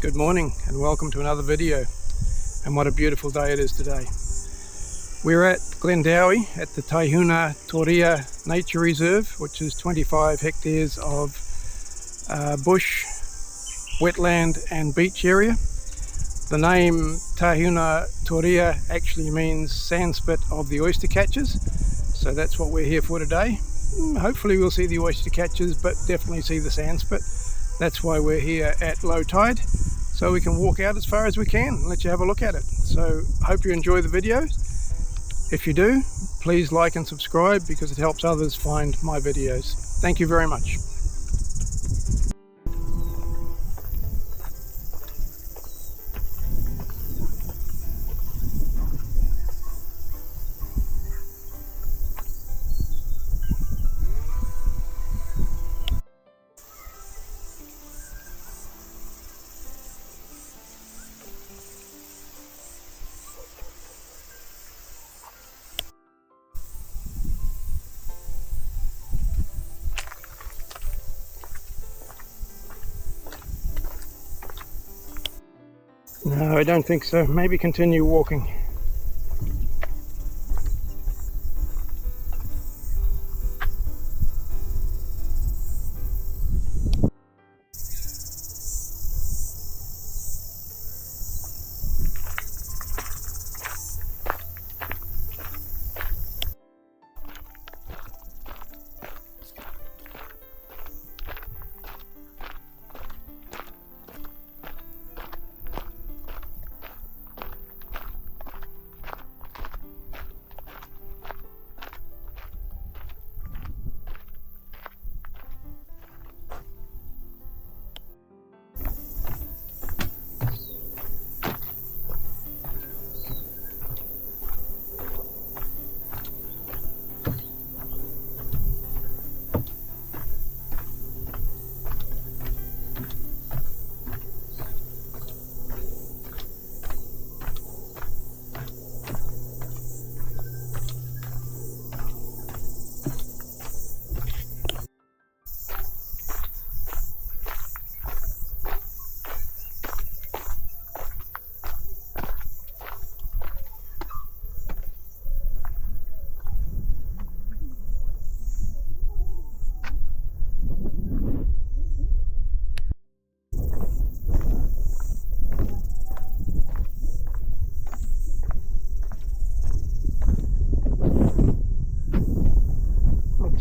Good morning and welcome to another video, and what a beautiful day it is today. We're at Glendowie at the Tahuna Torea Nature Reserve, which is 25 hectares of bush, wetland and beach area. The name Tahuna Torea actually means sandspit of the oyster catchers, so that's what we're here for today. Hopefully we'll see the oyster catchers, but definitely see the sandspit. That's why we're here at low tide, so we can walk out as far as we can and let you have a look at it. So hope you enjoy the videos. If you do, please like and subscribe because it helps others find my videos. Thank you very much. No, I don't think so. Maybe continue walking.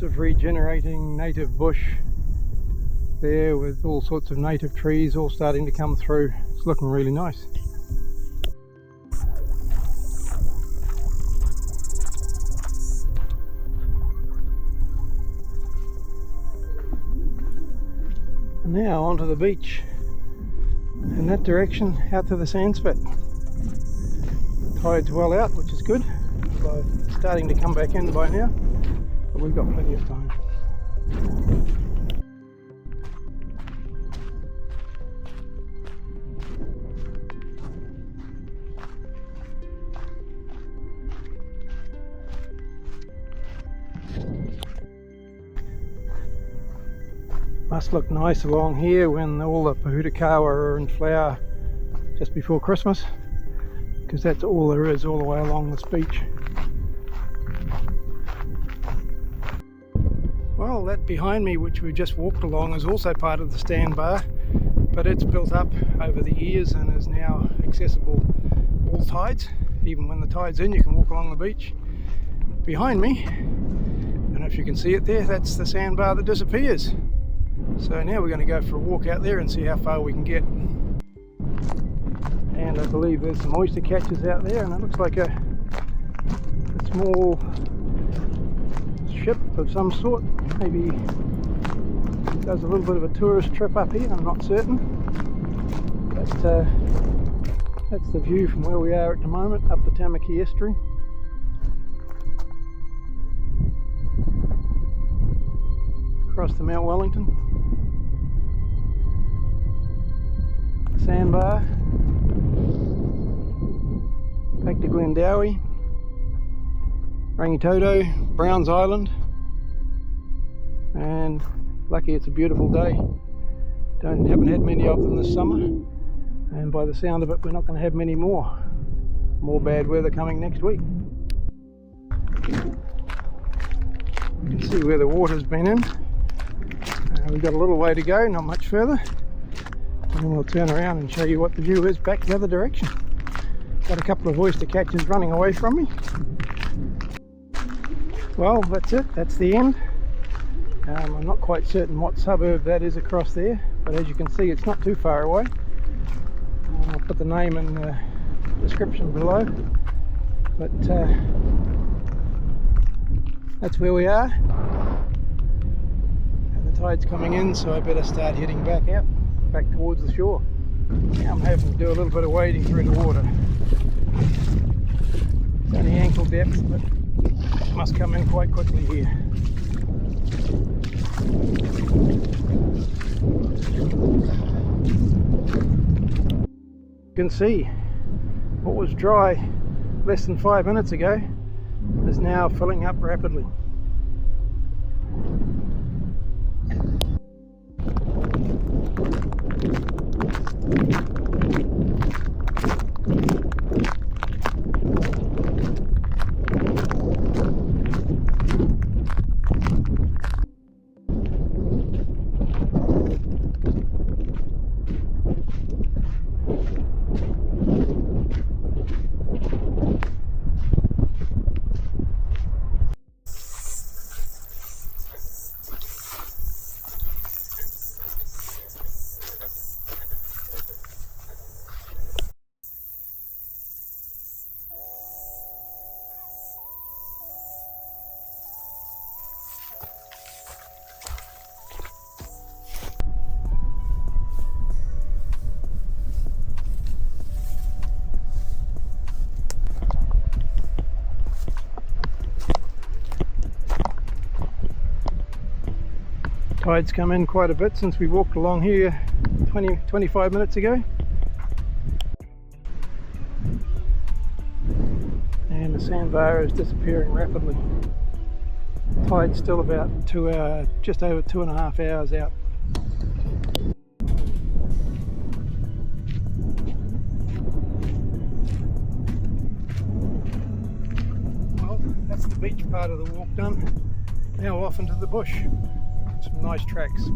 Of regenerating native bush there with all sorts of native trees all starting to come through. It's looking really nice. And now onto the beach in that direction out to the sandspit. Tide's well out, which is good. It's starting to come back in by now. We've got plenty of time. Must look nice along here when all the Tahuna are in flower just before Christmas, because that's all there is all the way along this beach. Well, that behind me, which we just walked along, is also part of the sandbar, but it's built up over the years and is now accessible all tides. Even when the tide's in, you can walk along the beach. Behind me, I don't know if you can see it there, that's the sandbar that disappears. So now we're going to go for a walk out there and see how far we can get. And I believe there's some oyster catchers out there, and it looks like a small ship of some sort. Maybe does a little bit of a tourist trip up here, I'm not certain. But that's the view from where we are at the moment, up the Tamaki estuary. Across to Mount Wellington. Sandbar. Back to Glendowie. Rangitoto, Browns Island, and lucky it's a beautiful day. Haven't had many of them this summer. and by the sound of it we're not going to have many more bad weather coming next week. You can see where the water's been in. We've got a little way to go, not much further, and then we'll turn around and show you what the view is back the other direction. Got a couple of oyster catchers running away from me. Well, that's it, that's the end. I'm not quite certain what suburb that is across there, but as you can see it's not too far away. I'll put the name in the description below, but that's where we are. Tide's coming in, so I better start heading back towards the shore. Now I'm having to do a little bit of wading through the water. It's only ankle depth, but it must come in quite quickly here. You can see what was dry less than 5 minutes ago is now filling up rapidly. Tide's come in quite a bit since we walked along here 25 minutes ago, and the sandbar is disappearing rapidly. Tide's still about just over 2.5 hours out. Well, that's the beach part of the walk done. Now off into the bush. Some nice tracks.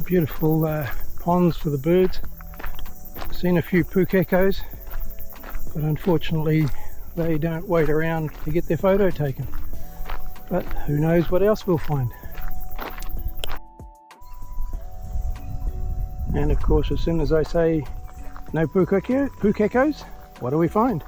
Beautiful ponds for the birds. I've seen a few pukekos, but unfortunately they don't wait around to get their photo taken. But who knows what else we'll find. And of course, as soon as I say no pukekos, what do we find?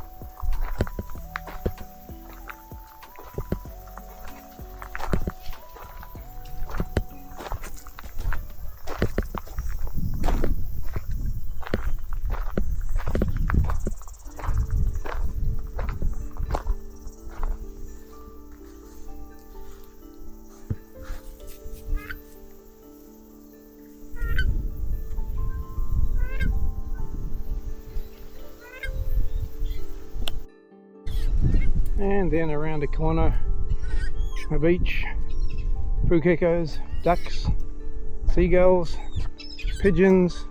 And then around the corner, a beach, pukekos, ducks, seagulls, pigeons.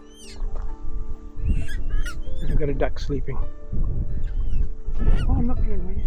I've got a duck sleeping. Oh, I'm not going to wait.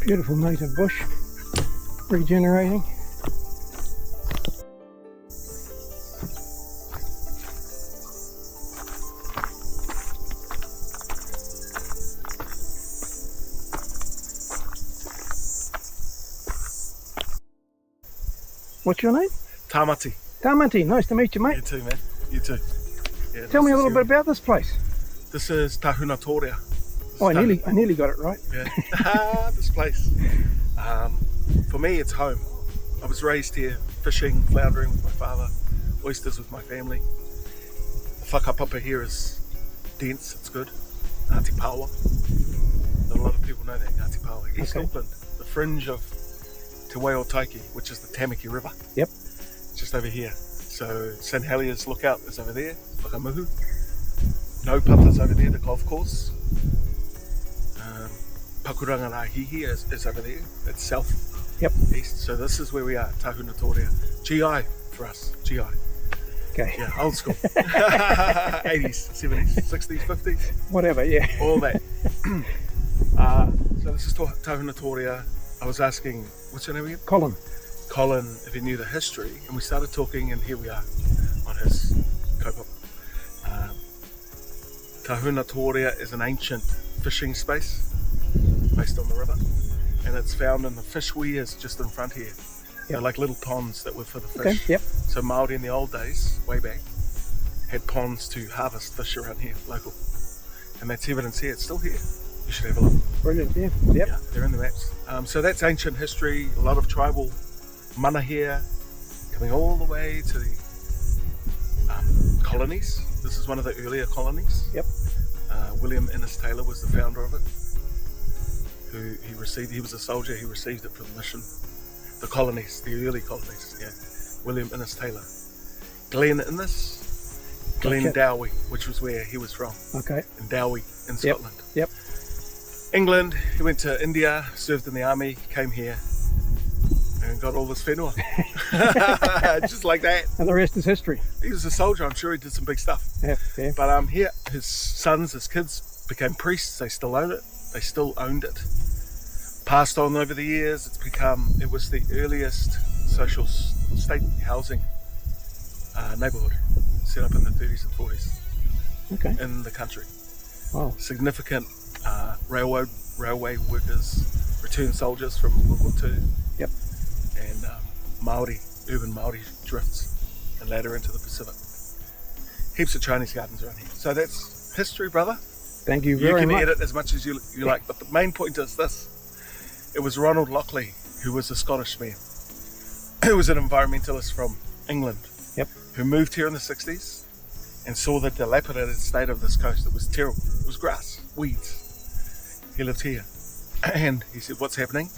Beautiful native bush, regenerating. What's your name? Tamati. Tamati, nice to meet you, mate. You too, man. You too. Yeah, Tell me a little bit about this place. This is Tahuna Torea. Oh, I nearly got it right. Yeah. This place. For me, it's home. I was raised here, fishing, floundering with my father, oysters with my family. The whakapapa here is dense, it's good. Ngāti Pawa. Not a lot of people know that, Ngāti Pawa. East Auckland, the fringe of Te Waio Taiki, which is the Tamaki River. Yep. Just over here. So St Helier's lookout is over there, Whakamuhu. No Papa's over there, the golf course. Pakuranga Ngā Hihi is over there, it's south, east. So this is where we are, Tahuna Torea. GI for us, GI. Okay. Yeah, old school. 80s, 70s, 60s, 50s. Whatever, yeah. All that. So this is Tahuna Torea. I was asking, what's your name again? Colin. Colin, if he knew the history, and we started talking, and here we are on his kaupapa. Tahuna Torea is an ancient fishing space based on the river, and it's found in the fish weirs just in front here. They're like little ponds that were for the fish. Okay, So Māori in the old days, way back, had ponds to harvest fish around here, local. And that's evidence here, it's still here. You should have a look. Brilliant, yeah. Yeah, they're in the maps. So that's ancient history, a lot of tribal mana here, coming all the way to the colonies. This is one of the earlier colonies. Yep. William Innes Taylor was the founder of it. He was a soldier, he received it from the mission. The colonies, the early colonies, yeah. William Innes Taylor. Glen Innes, Glendowie, which was where he was from. Okay. In Dowie, in Scotland. Yep. England, he went to India, served in the army, came here, and got all this whenua. Just like that. And the rest is history. He was a soldier, I'm sure he did some big stuff. Yeah. But here, his sons, his kids became priests, they still own it. They still owned it. Passed on over the years, it was the earliest social state housing neighbourhood set up in the 30s and 40s in the country. Wow. Significant railway workers, returned soldiers from World War II. Yep. And urban Māori drifts and ladder into the Pacific. Heaps of Chinese gardens around here. So that's history, brother. Thank you very much. You can edit as much as you like, but the main point is this. It was Ronald Lockley, who was a Scottish man, who was an environmentalist from England, who moved here in the 60s and saw the dilapidated state of this coast. It was terrible. It was grass, weeds. He lived here. And he said, what's happening?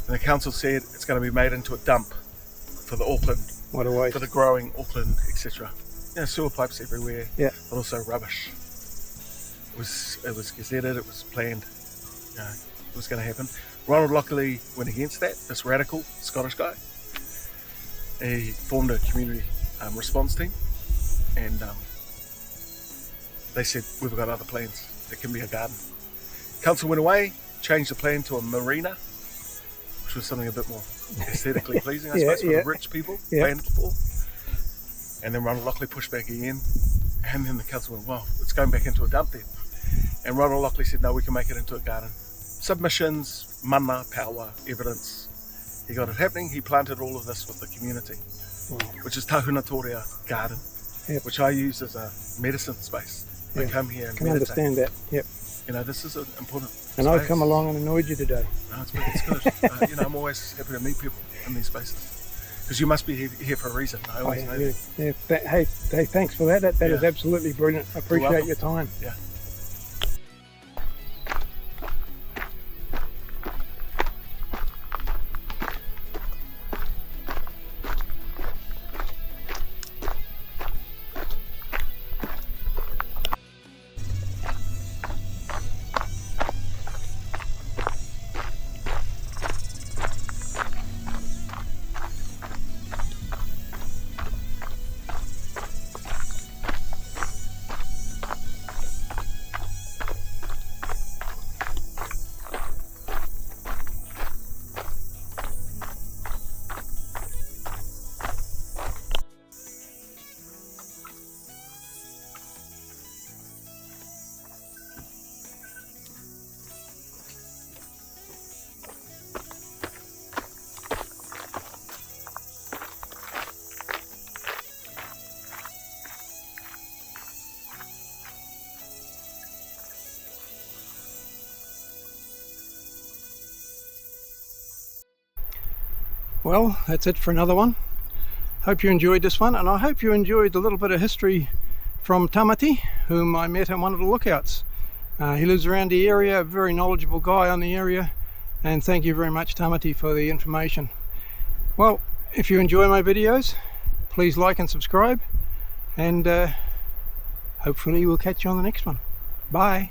And the council said it's going to be made into a dump for the Auckland, what a waste. for the growing Auckland, etc. Sewer pipes everywhere, but also rubbish. It was gazetted, it was planned, it was going to happen. Ronald Lockley went against that, this radical Scottish guy. He formed a community response team, and they said, we've got other plans, there can be a garden. Council went away, changed the plan to a marina, which was something a bit more aesthetically pleasing, I suppose, for the rich people, planned for. And then Ronald Lockley pushed back again, and then the council went, well, it's going back into a dump then. And Ronald Lockley said, no, we can make it into a garden. Submissions, mana, power, evidence. He got it happening. He planted all of this with the community, which is Tahuna Torea Garden, which I use as a medicine space. I come here and can meditate. Understand that. Yep. This is an important And space. I've come along and annoyed you today. No, it's good. I'm always happy to meet people in these spaces. Because you must be here for a reason. I always know that. Hey, thanks for that. That is absolutely brilliant. I appreciate your time. Yeah. Well, that's it for another one. Hope you enjoyed this one, and I hope you enjoyed the little bit of history from Tamati, whom I met on one of the lookouts. He lives around the area, a very knowledgeable guy on the area, and thank you very much, Tamati, for the information. Well, if you enjoy my videos, please like and subscribe, and hopefully we'll catch you on the next one. Bye.